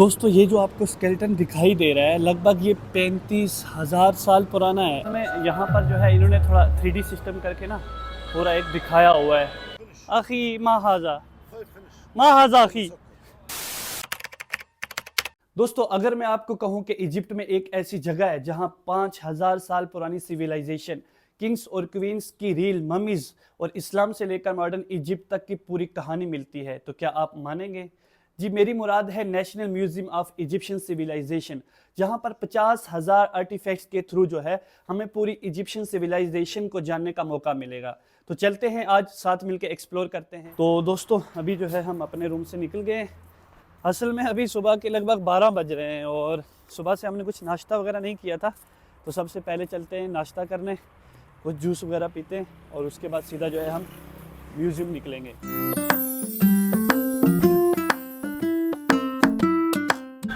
दोस्तों ये जो आपको स्केलेटन दिखाई दे रहा है लगभग ये 35,000 साल पुराना है। हमें यहाँ पर जो है इन्होंने थोड़ा 3D सिस्टम करके ना पूरा एक दिखाया हुआ है। आखी माहाजा माहाजा आखी। दोस्तों अगर मैं आपको कहूँ कि इजिप्ट में एक ऐसी जगह है जहाँ 5,000 साल पुरानी सिविलाइजेशन, किंग्स और क्वींस की रील ममीज और इस्लाम से लेकर मॉडर्न इजिप्ट तक की पूरी कहानी मिलती है, तो क्या आप मानेंगे? जी मेरी मुराद है national museum of Egyptian civilization, जहां पर 50,000 आर्टिफैक्ट्स के थ्रू जो है हमें पूरी इजिप्शियन सिविलाइजेशन को जानने का मौका मिलेगा। तो चलते हैं आज साथ मिलकर एक्सप्लोर करते हैं। तो दोस्तों अभी जो है हम अपने रूम से निकल गए। असल में अभी सुबह के लगभग 12 बज रहे हैं और सुबह से हमने कुछ नाश्ता वगैरह नहीं किया था, तो सबसे पहले चलते हैं नाश्ता करने, कुछ जूस वगैरह पीते हैं और उसके बाद सीधा जो है हम म्यूज़ियम निकलेंगे।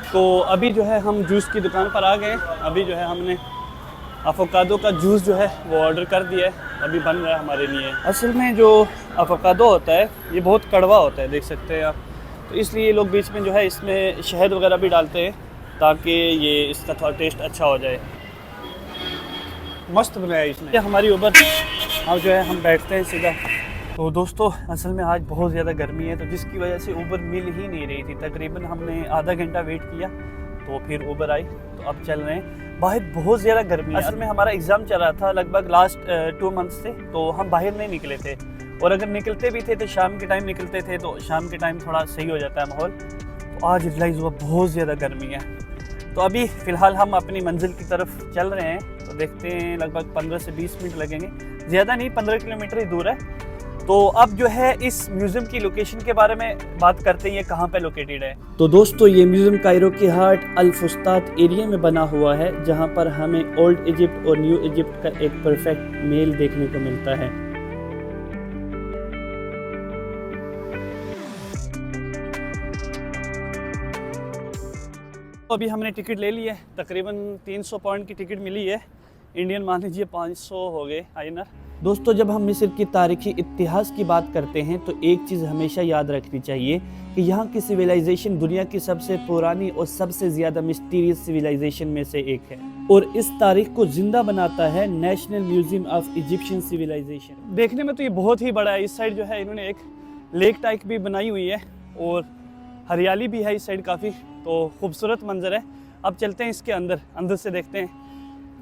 तो अभी जो है हम जूस की दुकान पर आ गए। अभी जो है हमने अवोकाडो का जूस जो है वो ऑर्डर कर दिया है, अभी बन रहा है हमारे लिए। असल में जो अवोकाडो होता है ये बहुत कड़वा होता है, देख सकते हैं आप, तो इसलिए लोग बीच में जो है इसमें शहद वगैरह भी डालते हैं ताकि ये इसका थोड़ा टेस्ट अच्छा हो जाए। मस्त बनाया इसने। हमारी ऊबर अब जो है हम बैठते हैं सीधा। तो दोस्तों असल में आज बहुत ज़्यादा गर्मी है, तो जिसकी वजह से ऊबर मिल ही नहीं रही थी। तकरीबन हमने आधा घंटा वेट किया तो फिर ऊबर आई, तो अब चल रहे हैं। बाहर बहुत ज़्यादा गर्मी है। असल में हमारा एग्ज़ाम चल रहा था लगभग लास्ट 2 मंथ से, तो हम बाहर नहीं निकले थे, और अगर निकलते भी थे तो शाम के टाइम निकलते थे, तो शाम के टाइम थोड़ा सही हो जाता है माहौल। तो आज रियलाइज़ हुआ बहुत ज़्यादा गर्मी है। तो अभी फ़िलहाल हम अपनी मंजिल की तरफ चल रहे हैं, तो देखते हैं लगभग 15 से 20 मिनट लगेंगे, ज़्यादा नहीं, 15 किलोमीटर ही दूर है। तो अब जो है इस म्यूज़ियम की लोकेशन के बारे में बात करते हैं, ये कहाँ पे लोकेटेड है। तो दोस्तों ये म्यूज़ियम कायरो के हार्ट अल फुस्तात एरिया में बना हुआ है, जहाँ पर हमें ओल्ड इजिप्ट और न्यू इजिप्ट का एक परफेक्ट मेल देखने को मिलता है। तो अभी हमने टिकट ले ली है, तकरीबन 300 पॉइंट की टिकट मिली है, इंडियन मान लीजिए 500 हो गए आईएनआर। दोस्तों जब हम मिस्र की तारीखी इतिहास की बात करते हैं तो एक चीज़ हमेशा याद रखनी चाहिए कि यहाँ की सिविलाइजेशन दुनिया की सबसे पुरानी और सबसे ज़्यादा मिस्टीरियस सिविलाइजेशन में से एक है, और इस तारीख को जिंदा बनाता है national museum of Egyptian civilization. देखने में तो ये बहुत ही बड़ा है। इस साइड जो है इन्होंने एक लेक टाइप भी बनाई हुई है और हरियाली भी है इस साइड काफ़ी, तो खूबसूरत मंजर है। अब चलते हैं इसके अंदर, अंदर से देखते हैं,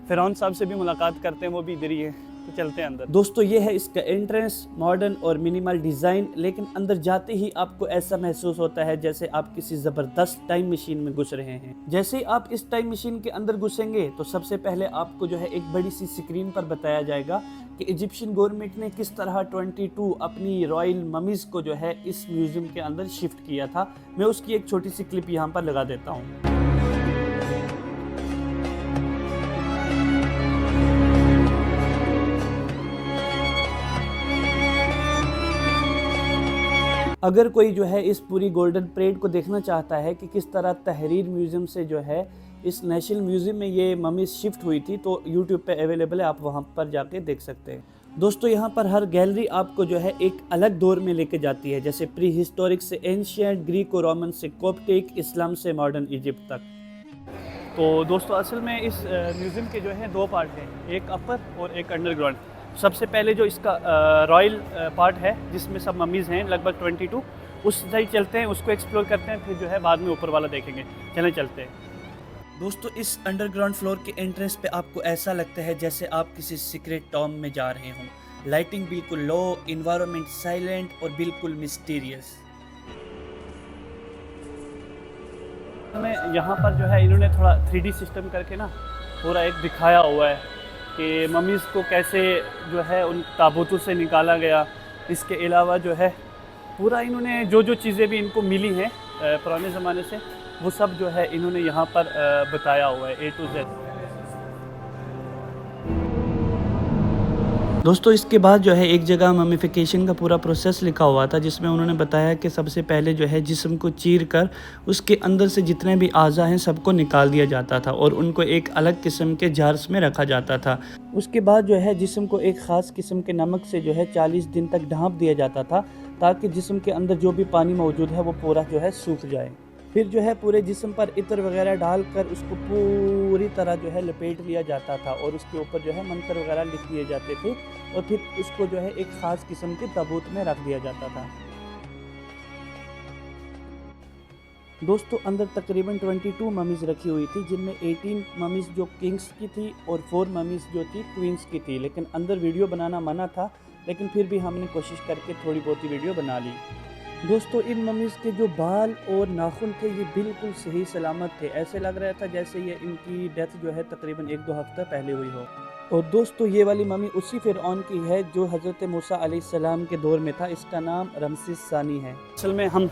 फ़िरौन साहब से भी मुलाकात करते हैं, वो भी इधर ही है, तो चलते हैं अंदर। दोस्तों ये है इसका एंट्रेंस, मॉडर्न और मिनिमल डिज़ाइन, लेकिन अंदर जाते ही आपको ऐसा महसूस होता है जैसे आप किसी ज़बरदस्त टाइम मशीन में घुस रहे हैं। जैसे ही आप इस टाइम मशीन के अंदर घुसेंगे तो सबसे पहले आपको जो है एक बड़ी सी स्क्रीन पर बताया जाएगा कि इजिप्शियन गवर्नमेंट ने किस तरह 22 अपनी रॉयल ममीज़ को जो है इस म्यूज़ियम के अंदर शिफ्ट किया था। मैं उसकी एक छोटी सी क्लिप यहाँ पर लगा देता हूँ। अगर कोई जो है इस पूरी गोल्डन परेड को देखना चाहता है कि किस तरह तहरीर म्यूज़ियम से जो है इस नेशनल म्यूज़ियम में ये मम्मी शिफ्ट हुई थी, तो यूट्यूब पे अवेलेबल है, आप वहाँ पर जाके देख सकते हैं। दोस्तों यहाँ पर हर गैलरी आपको जो है एक अलग दौर में लेके जाती है, जैसे प्री हिस्टोरिक से एंशियंट, ग्रीको रोमन से कॉप्टिक, इस्लाम से मॉडर्न इजिप्ट तक। तो दोस्तों असल में इस म्यूज़ियम के जो है 2 पार्ट हैं, एक अपर और एक अंडरग्राउंड। सबसे पहले जो इसका रॉयल पार्ट है जिसमें सब मम्मीज़ हैं लगभग 22, उस साइड चलते हैं, उसको एक्सप्लोर करते हैं, फिर जो है बाद में ऊपर वाला देखेंगे। चलें चलते हैं। दोस्तों इस अंडरग्राउंड फ्लोर के एंट्रेंस पे आपको ऐसा लगता है जैसे आप किसी सीक्रेट टॉम में जा रहे हों। लाइटिंग बिल्कुल लो, इन्वायरमेंट साइलेंट और बिल्कुल मिस्टीरियस। हमें यहाँ पर जो है इन्होंने थोड़ा 3D सिस्टम करके ना पूरा एक दिखाया हुआ है कि मम्मीज़ को कैसे जो है उन ताबूतों से निकाला गया। इसके अलावा जो है पूरा इन्होंने जो जो चीज़ें भी इनको मिली हैं पुराने ज़माने से, वो सब जो है इन्होंने यहाँ पर बताया हुआ है A to Z। दोस्तों इसके बाद जो है एक जगह ममीफिकेशन का पूरा प्रोसेस लिखा हुआ था, जिसमें उन्होंने बताया कि सबसे पहले जो है जिस्म को चीर कर उसके अंदर से जितने भी आज़ा हैं सबको निकाल दिया जाता था और उनको एक अलग किस्म के जार्स में रखा जाता था। उसके बाद जो है जिस्म को एक ख़ास किस्म के नमक से जो है 40 दिन तक ढाँप दिया जाता था, ताकि जिस्म के अंदर जो भी पानी मौजूद है वो पूरा जो है सूख जाए। फिर जो है पूरे जिस्म पर इत्र वगैरह डालकर उसको पूरी तरह जो है लपेट लिया जाता था और उसके ऊपर जो है मंत्र वगैरह लिख दिए जाते थे और फिर उसको जो है एक ख़ास किस्म के ताबूत में रख दिया जाता था। दोस्तों अंदर तकरीबन 22 ममीज़ रखी हुई थी, जिनमें 18 ममीज़ जो किंग्स की थी और 4 ममीज़ जो थी क्वींस की थी। लेकिन अंदर वीडियो बनाना मना था, लेकिन फिर भी हमने कोशिश करके थोड़ी बहुत ही वीडियो बना ली। दोस्तों इन ममीज़ के जो बाल और नाखून थे ये बिल्कुल सही सलामत थे, ऐसे लग रहा था जैसे ये इनकी डेथ जो है तकरीबन 1-2 हफ्ता पहले हुई हो। और दोस्तों ये वाली ममी उसी फ़िरऔन की है जो हज़रत मूसा अलैहिस्सलाम के दौर में था, इसका नाम रमसेस सानी है। असल में हम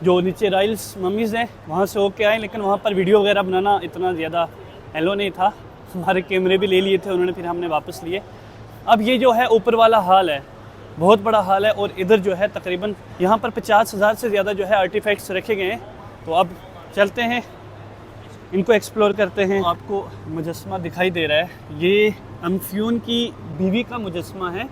जो नीचे रॉयल्स ममीज़ हैं वहाँ से होके आए, लेकिन वहाँ पर वीडियो वगैरह बनाना इतना ज़्यादा एलो नहीं था, हमारे कैमरे भी ले लिए थे उन्होंने, फिर हमने वापस लिए। अब ये जो है ऊपर वाला हाल है, बहुत बड़ा हाल है और इधर जो है तकरीबन यहाँ पर 50,000 से ज़्यादा जो है आर्टिफैक्ट्स रखे गए हैं। तो अब चलते हैं इनको एक्सप्लोर करते हैं। आपको मुजस्मा दिखाई दे रहा है, ये अम्फियोन की बीवी का मुजस्मा है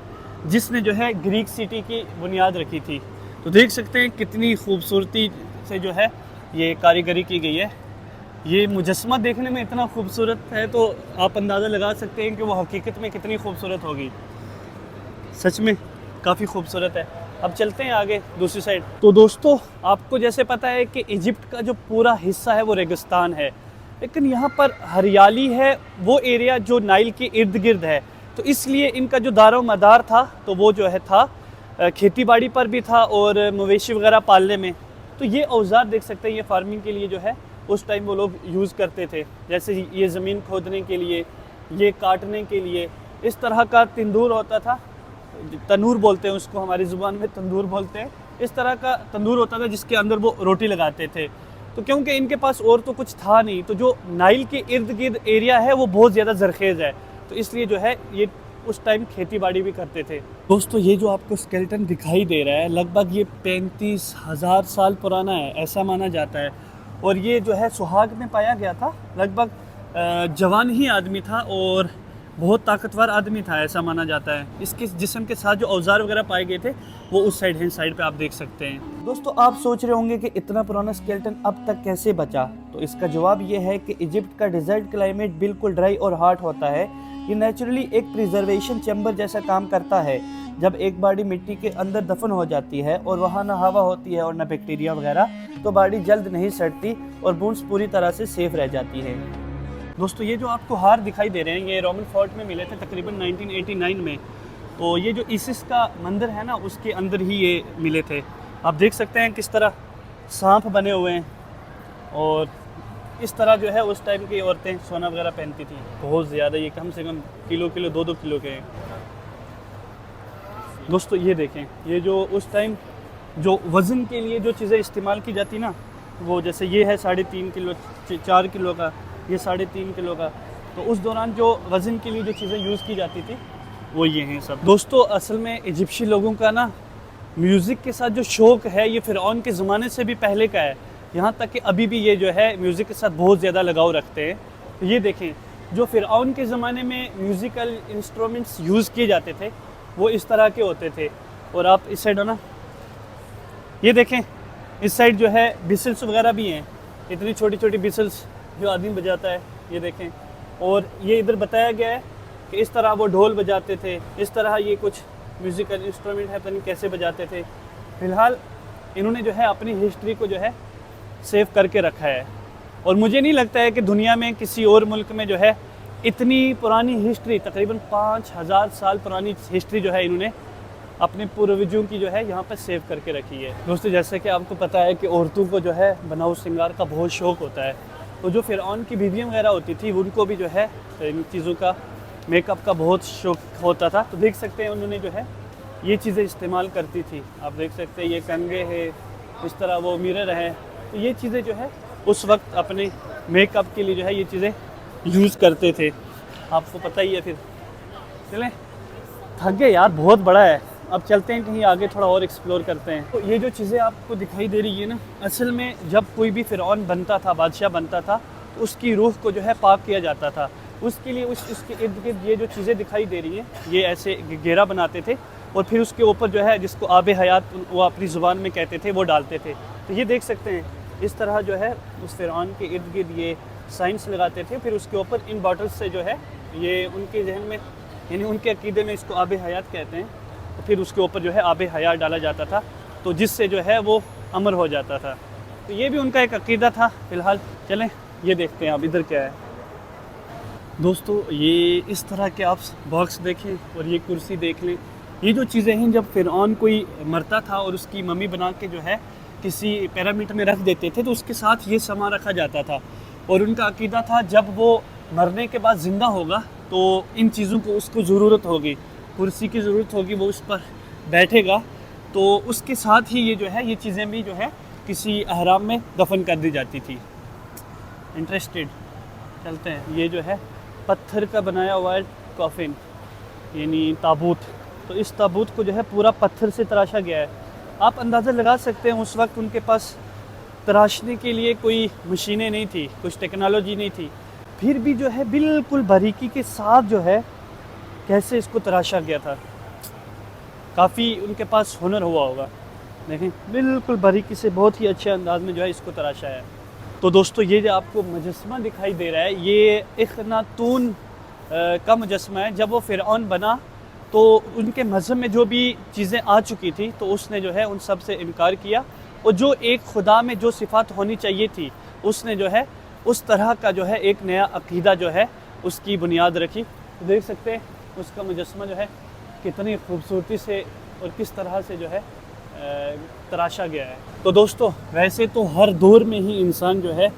जिसने जो है ग्रीक सिटी की बुनियाद रखी थी। तो देख सकते हैं कितनी खूबसूरती से जो है ये कारीगरी की गई है। ये मुजस्मा देखने में इतना खूबसूरत है तो आप अंदाज़ा लगा सकते हैं कि वो हकीकत में कितनी खूबसूरत होगी। सच में काफ़ी खूबसूरत है। अब चलते हैं आगे दूसरी साइड। तो दोस्तों आपको जैसे पता है कि इजिप्ट का जो पूरा हिस्सा है वो रेगिस्तान है, लेकिन यहाँ पर हरियाली है, वो एरिया जो नाइल के इर्द गिर्द है। तो इसलिए इनका जो दारो मदार था तो वो जो है था खेती बाड़ी पर भी था और मवेशी वगैरह पालने में। तो ये औजार देख सकते हैं, ये फार्मिंग के लिए जो है उस टाइम वो लोग यूज़ करते थे। जैसे ये ज़मीन खोदने के लिए, ये काटने के लिए, इस तरह का तंदूर होता था, तनूर बोलते हैं उसको, हमारी ज़ुबान में तंदूर बोलते हैं। इस तरह का तंदूर होता था जिसके अंदर वो रोटी लगाते थे। तो क्योंकि इनके पास और तो कुछ था नहीं, तो जो नाइल के इर्द गिर्द एरिया है वो बहुत ज़्यादा ज़रखेज़ है, तो इसलिए जो है ये उस टाइम खेती बाड़ी भी करते थे। दोस्तों ये जो आपको स्केलेटन दिखाई दे रहा है लगभग ये 35,000 साल पुराना है, ऐसा माना जाता है। और ये जो है सुहाग में पाया गया था, लगभग जवान ही आदमी था और बहुत ताकतवर आदमी था, ऐसा माना जाता है। इसके जिस्म के साथ जो औजार वगैरह पाए गए थे वो उस हैंड साइड पे आप देख सकते हैं। दोस्तों आप सोच रहे होंगे कि इतना पुराना स्केलेटन अब तक कैसे बचा, तो इसका जवाब ये है कि इजिप्ट का डिजर्ट क्लाइमेट बिल्कुल ड्राई और हॉट होता है। ये नेचुरली एक प्रिजर्वेशन चैम्बर जैसा काम करता है। जब एक बॉडी मिट्टी के अंदर दफन हो जाती है और वहाँ ना हवा होती है और ना बैक्टीरिया वगैरह, तो बॉडी जल्द नहीं सड़ती और बोन्स पूरी तरह से सेफ रह जाती है। दोस्तों ये जो आपको हार दिखाई दे रहे हैं ये रोमन फोर्ट में मिले थे तकरीबन 1989 में। तो ये जो इसिस का मंदिर है ना उसके अंदर ही ये मिले थे। आप देख सकते हैं किस तरह सांप बने हुए हैं और इस तरह जो है उस टाइम की औरतें सोना वगैरह पहनती थी। बहुत ज़्यादा, ये कम से कम किलो 2-2 किलो के हैं। दोस्तों ये देखें, ये जो उस टाइम जो वज़न के लिए जो चीज़ें इस्तेमाल की जाती ना, वो जैसे ये है 3.5 किलो 4 किलो का, ये 3.5 किलो का। तो उस दौरान जो वज़न के लिए जो चीज़ें यूज़ की जाती थी वो ये हैं सब। दोस्तों असल में इजिप्शियन लोगों का ना म्यूज़िक के साथ जो शौक़ है ये फ़िरऔन के ज़माने से भी पहले का है, यहाँ तक कि अभी भी ये जो है म्यूज़िक के साथ बहुत ज़्यादा लगाव रखते हैं। तो ये देखें, जो फ़िरऔन के ज़माने में म्यूज़िकल इंस्ट्रूमेंट्स यूज़ किए जाते थे वो इस तरह के होते थे। और आप इस साइड हो ना, ये देखें इस साइड जो है बिसल्स वगैरह भी हैं, इतनी छोटी छोटी बिसल्स जो आदमी बजाता है, ये देखें। और ये इधर बताया गया है कि इस तरह वो ढोल बजाते थे, इस तरह ये कुछ म्यूज़िकल इंस्ट्रूमेंट है, पता नहीं कैसे बजाते थे। फ़िलहाल इन्होंने जो है अपनी हिस्ट्री को जो है सेव करके रखा है और मुझे नहीं लगता है कि दुनिया में किसी और मुल्क में जो है इतनी पुरानी हिस्ट्री, तकरीबन 5,000 साल पुरानी हिस्ट्री जो है इन्होंने अपने पूर्वजों की जो है यहाँ पर सेव करके रखी है। दोस्तों जैसे कि आपको पता है कि औरतों को जो है बनाव श्रृंगार का बहुत शौक़ होता है, तो जो फ़िरऔन की बीवियाँ वगैरह होती थी उनको भी जो है इन चीज़ों का, मेकअप का बहुत शौक़ होता था। तो देख सकते हैं उन्होंने जो है ये चीज़ें इस्तेमाल करती थी। आप देख सकते हैं ये कंघे है, इस तरह वो मिरर है। तो ये चीज़ें जो है उस वक्त अपने मेकअप के लिए जो है ये चीज़ें यूज़ करते थे, आपको पता ही है। फिर चलें, थक गए यार, बहुत बड़ा है। अब चलते हैं कहीं आगे, थोड़ा और एक्सप्लोर करते हैं। तो ये जो चीज़ें आपको दिखाई दे रही है ना, असल में जब कोई भी फ़िरऔन बनता था, बादशाह बनता था, तो उसकी रूह को जो है पाक किया जाता था। उसके लिए उसके इर्द गिर्द ये जो चीज़ें दिखाई दे रही हैं ये ऐसे घेरा बनाते थे और फिर उसके ऊपर जो है जिसको आब हयात वो अपनी ज़ुबान में कहते थे वो डालते थे। तो ये देख सकते हैं इस तरह जो है उस फ़िरौन के इर्द गिर्द ये साइंस लगाते थे, फिर उसके ऊपर इन बॉटल्स से जो है ये उनके जहन में, यानी उनके अकीदे में इसको आब हयात कहते हैं, तो फिर उसके ऊपर जो है आब हयात डाला जाता था, तो जिससे जो है वो अमर हो जाता था। तो ये भी उनका एक अकीदा था। फ़िलहाल चलें ये देखते हैं अब इधर क्या है। दोस्तों ये इस तरह के आप बॉक्स देखें और ये कुर्सी देख लें। ये जो चीज़ें हैं, जब फ़िरऔन कोई मरता था और उसकी मम्मी बना के जो है किसी पिरामिड में रख देते थे, तो उसके साथ ये सामान रखा जाता था। और उनका अकीदा था जब वो मरने के बाद ज़िंदा होगा तो इन चीज़ों को उसको ज़रूरत होगी, कुर्सी की ज़रूरत होगी, वो उस पर बैठेगा, तो उसके साथ ही ये जो है ये चीज़ें भी जो है किसी अहराम में दफन कर दी जाती थी। इंटरेस्टेड? चलते हैं। ये जो है पत्थर का बनाया हुआ है कॉफिन, यानी ताबूत। तो इस ताबूत को जो है पूरा पत्थर से तराशा गया है। आप अंदाज़ा लगा सकते हैं उस वक्त उनके पास तराशने के लिए कोई मशीनें नहीं थी, कुछ टेक्नोलॉजी नहीं थी, फिर भी जो है बिल्कुल बारीकी के साथ जो है कैसे इसको तराशा गया था। काफ़ी उनके पास हुनर हुआ होगा। देखें बिल्कुल बारीकी से बहुत ही अच्छे अंदाज में जो है इसको तराशा है। तो दोस्तों ये जो आपको मुजस्समा दिखाई दे रहा है, ये इख़नातून का मुजस्समा है। जब वो फ़िरऔन बना तो उनके मज़हब में जो भी चीज़ें आ चुकी थी तो उसने जो है उन सब से इनकार किया, और जो एक खुदा में जो सिफ़ात होनी चाहिए थी उसने जो है उस तरह का जो है एक नया अक़ीदा जो है उसकी बुनियाद रखी। तो देख सकते हैं उसका मुजस्समा जो है कितनी खूबसूरती से और किस तरह से जो है तराशा गया है। तो दोस्तों वैसे तो हर दौर में ही इंसान जो है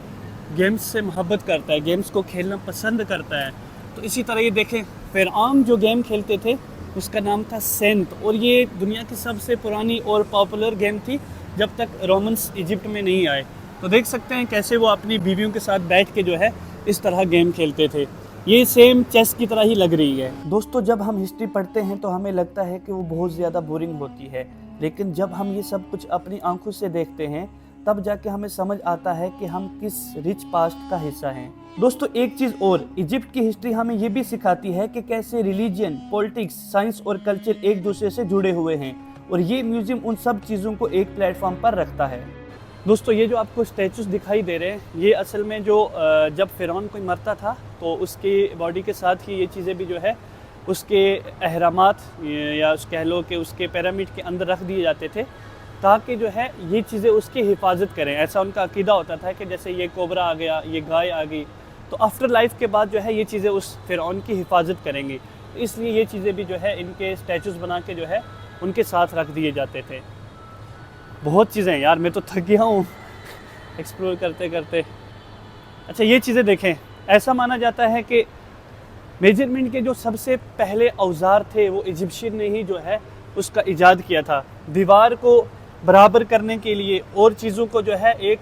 गेम्स से मोहब्बत करता है, गेम्स को खेलना पसंद करता है। तो इसी तरह ये देखें फ़िरऔन जो गेम खेलते थे उसका नाम था सेंट, और ये दुनिया की सबसे पुरानी और पॉपुलर गेम थी जब तक रोमन्स इजिप्ट में नहीं आए। तो देख सकते हैं कैसे वो अपनी बीवियों के साथ बैठ के जो है इस तरह गेम खेलते थे। ये सेम चेस की तरह ही लग रही है। दोस्तों जब हम हिस्ट्री पढ़ते हैं तो हमें लगता है कि वो बहुत ज़्यादा बोरिंग होती है, लेकिन जब हम ये सब कुछ अपनी आंखों से देखते हैं तब जाके हमें समझ आता है कि हम किस रिच पास्ट का हिस्सा हैं। दोस्तों एक चीज़ और, इजिप्ट की हिस्ट्री हमें ये भी सिखाती है कि कैसे रिलीजन, पॉलिटिक्स, साइंस और कल्चर एक दूसरे से जुड़े हुए हैं, और ये म्यूज़ियम उन सब चीज़ों को एक प्लेटफॉर्म पर रखता है। दोस्तों ये जो आपको स्टैचूज दिखाई दे रहे हैं, ये असल में जो जब फ़िरऔन कोई मरता था तो उसकी बॉडी के साथ ही ये चीज़ें भी जो है उसके अहरामात या कह लो कि उसके पिरामिड के अंदर रख दिए जाते थे, ताकि जो है ये चीज़ें उसकी हिफाजत करें। ऐसा उनका अकीदा होता था कि जैसे ये कोबरा आ गया, ये गाय आ गई, तो आफ्टर लाइफ के बाद जो है ये चीज़ें उस फ़िरऔन की हिफाजत करेंगी। तो इसलिए ये चीज़ें भी जो है इनके स्टैचूज़ बना के जो है उनके साथ रख दिए जाते थे। बहुत चीज़ें यार, मैं तो थक गया हूँ एक्सप्लोर करते करते। अच्छा ये चीज़ें देखें, ऐसा माना जाता है कि मेजरमेंट के जो सबसे पहले औजार थे वो इजिप्शियन ने ही जो है उसका इजाद किया था। दीवार को बराबर करने के लिए और चीज़ों को जो है एक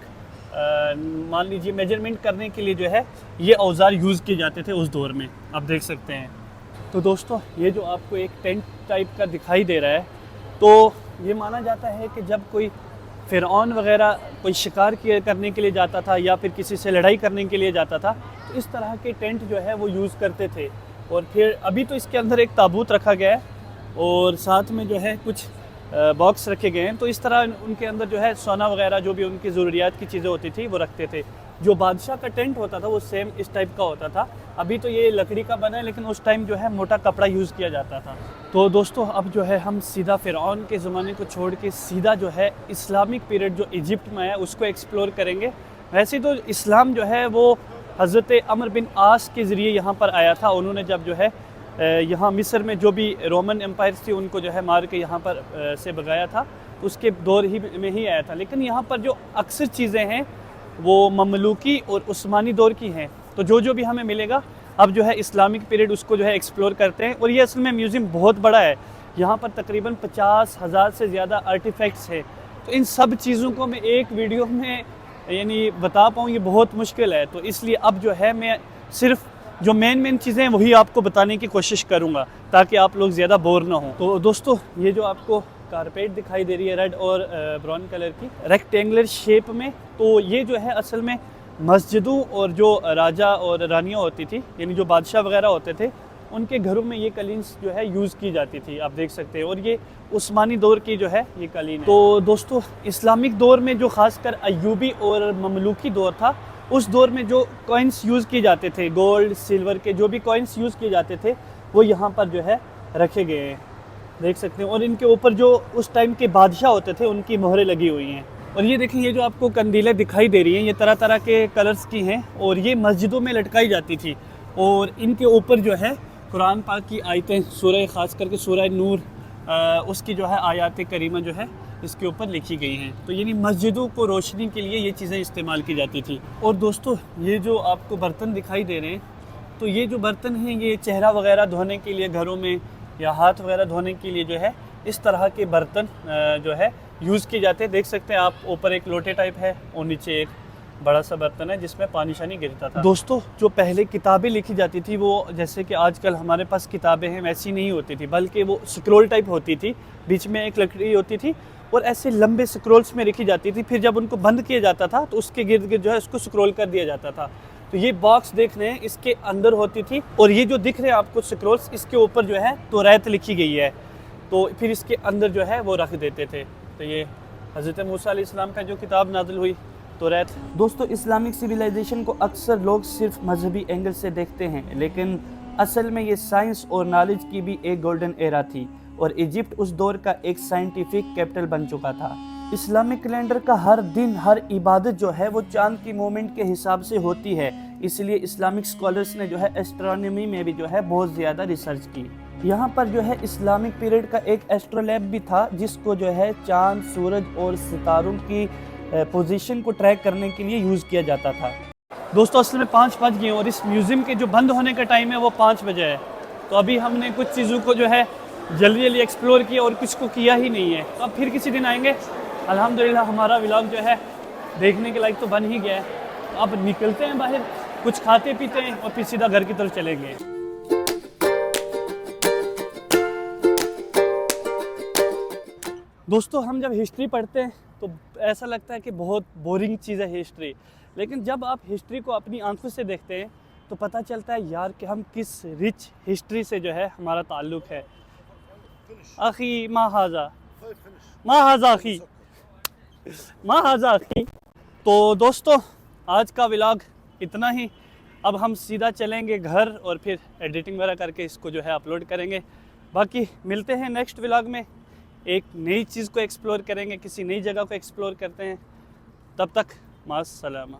मान लीजिए मेजरमेंट करने के लिए जो है ये औजार यूज़ किए जाते थे उस दौर में, आप देख सकते हैं। तो दोस्तों ये जो आपको एक टेंट टाइप का दिखाई दे रहा है, तो ये माना जाता है कि जब कोई फ़िरऔन वगैरह कोई शिकार करने के लिए जाता था या फिर किसी से लड़ाई करने के लिए जाता था, तो इस तरह के टेंट जो है वो यूज़ करते थे। और फिर अभी तो इसके अंदर एक ताबूत रखा गया है और साथ में जो है कुछ बॉक्स रखे गए हैं। तो इस तरह उनके अंदर जो है सोना वगैरह जो भी उनकी ज़रूरियात की चीज़ें होती थी वो रखते थे। जो बादशाह का टेंट होता था वो सेम इस टाइप का होता था। अभी तो ये लकड़ी का बना है, लेकिन उस टाइम जो है मोटा कपड़ा यूज़ किया जाता था। तो दोस्तों अब जो है हम सीधा फ़िरऔन के ज़माने को छोड़ के सीधा जो है इस्लामिक पीरियड जो इजिप्ट में है उसको एक्सप्लोर करेंगे। वैसे तो इस्लाम जो है वो हज़रत अमर बिन आस के ज़रिए यहाँ पर आया था। उन्होंने जब जो है यहाँ मिस्र में जो भी रोमन एम्पायर थी उनको जो है मार के यहाँ पर से भगाया था, उसके दौर ही में ही आया था। लेकिन यहाँ पर जो अक्सर चीज़ें हैं वो ममलूकी और उस्मानी दौर की हैं। तो जो भी हमें मिलेगा अब जो है इस्लामिक पीरियड उसको जो है एक्सप्लोर करते हैं। और ये असल में म्यूज़ियम बहुत बड़ा है, यहाँ पर तकरीबन 50,000 से ज़्यादा आर्टिफैक्ट्स हैं। तो इन सब चीज़ों को मैं एक वीडियो में यानी बता पाऊँ ये बहुत मुश्किल है। तो इसलिए अब जो है मैं सिर्फ जो मेन चीज़ें हैं वही आपको बताने की कोशिश करूँगा ताकि आप लोग ज़्यादा बोर ना हो। तो दोस्तों ये जो आपको कारपेट दिखाई दे रही है रेड और ब्राउन कलर की रेक्टेंगुलर शेप में, तो ये जो है असल में मस्जिदों और जो राजा और रानियाँ होती थी, यानी जो बादशाह वगैरह होते थे, उनके घरों में ये कलीन्स जो है यूज़ की जाती थी, आप देख सकते हैं। और ये उस्मानी दौर की जो है ये कलीन है। तो दोस्तों इस्लामिक दौर में जो ख़ासकर अय्यूबी और ममलूकी दौर था, उस दौर में जो कॉइन्स यूज़ किए जाते थे, गोल्ड सिल्वर के जो भी कॉइन्स यूज़ किए जाते थे, वो यहाँ पर जो है रखे गए हैं, देख सकते हैं। और इनके ऊपर जो उस टाइम के बादशाह होते थे उनकी मोहरें लगी हुई हैं। और ये देखिए, ये जो आपको कंदीलें दिखाई दे रही हैं, ये तरह तरह के कलर्स की हैं और ये मस्जिदों में लटकाई जाती थी। और इनके ऊपर जो है कुरान पाक की आयतें, सूरह ख़ास करके सूरह नूर, उसकी जो है आयात करीमा जो है इसके ऊपर लिखी गई हैं। तो यानी मस्जिदों को रोशनी के लिए ये चीज़ें इस्तेमाल की जाती थी। और दोस्तों ये जो आपको बर्तन दिखाई दे रहे हैं, तो ये जो बर्तन हैं ये चेहरा वगैरह धोने के लिए घरों में, या हाथ वगैरह धोने के लिए जो है इस तरह के बर्तन जो है यूज़ किए जाते हैं। देख सकते हैं आप, ऊपर एक लोटे टाइप है और नीचे एक बड़ा सा बर्तन है जिसमें पानी शानी गिरता था। दोस्तों जो पहले किताबें लिखी जाती थी वो जैसे कि आजकल हमारे पास किताबें हैं वैसी नहीं होती थी, बल्कि वो स्क्रॉल टाइप होती थी, बीच में एक लकड़ी होती थी और ऐसे लंबे स्क्रॉल्स में लिखी जाती थी। फिर जब उनको बंद किया जाता था तो उसके गिर्द गिर्द जो है उसको स्क्रॉल कर दिया जाता था। तो ये बॉक्स देख रहे हैं, इसके अंदर होती थी। और ये जो दिख रहे हैं आपको स्क्रॉल्स, इसके ऊपर जो है तौरात लिखी गई है, तो फिर इसके अंदर जो है वो रख देते थे। तो ये हज़रत मूसा अलैहिस्सलाम का जो किताब नाज़िल हुई तौरात। दोस्तों इस्लामिक सिविलाइजेशन को अक्सर लोग सिर्फ मजहबी एंगल से देखते हैं, लेकिन असल में ये साइंस और नॉलेज की भी एक गोल्डन एरा थी और इजिप्ट उस दौर का एक साइंटिफिक कैपिटल बन चुका था। इस्लामिक कैलेंडर का हर दिन, हर इबादत जो है वो चांद की मूवमेंट के हिसाब से होती है, इसलिए इस्लामिक स्कॉलर्स ने जो है एस्ट्रोनॉमी में भी जो है बहुत ज़्यादा रिसर्च की। यहाँ पर जो है इस्लामिक पीरियड का एक एस्ट्रोलैब भी था, जिसको जो है चांद, सूरज और सितारों की पोजीशन को ट्रैक करने के लिए यूज़ किया जाता था। दोस्तों असल में 5 बज गए और इस म्यूज़ियम के जो बंद होने का टाइम है वो 5 बजे है। तो अभी हमने कुछ चीज़ों को जो है जल्दी जल्दी एक्सप्लोर किया और कुछ को किया ही नहीं है। तो अब फिर किसी दिन आएंगे। अल्हम्दुलिल्लाह हमारा व्लॉग जो है देखने के लायक तो बन ही गया है। तो अब निकलते हैं बाहर, कुछ खाते पीते हैं और फिर सीधा घर की तरफ चलेंगे। दोस्तों हम जब हिस्ट्री पढ़ते हैं तो ऐसा लगता है कि बहुत बोरिंग चीज़ है हिस्ट्री, लेकिन जब आप हिस्ट्री को अपनी आंखों से देखते हैं तो पता चलता है यार कि हम किस रिच हिस्ट्री से जो है हमारा ताल्लुक़ है। आखी माहाजा आखी माहाजा आखी। तो दोस्तों आज का व्लॉग इतना ही। अब हम सीधा चलेंगे घर और फिर एडिटिंग वगैरह करके इसको जो है अपलोड करेंगे। बाकी मिलते हैं नेक्स्ट व्लॉग में, एक नई चीज़ को एक्सप्लोर करेंगे, किसी नई जगह को एक्सप्लोर करते हैं। तब तक मास सलामा।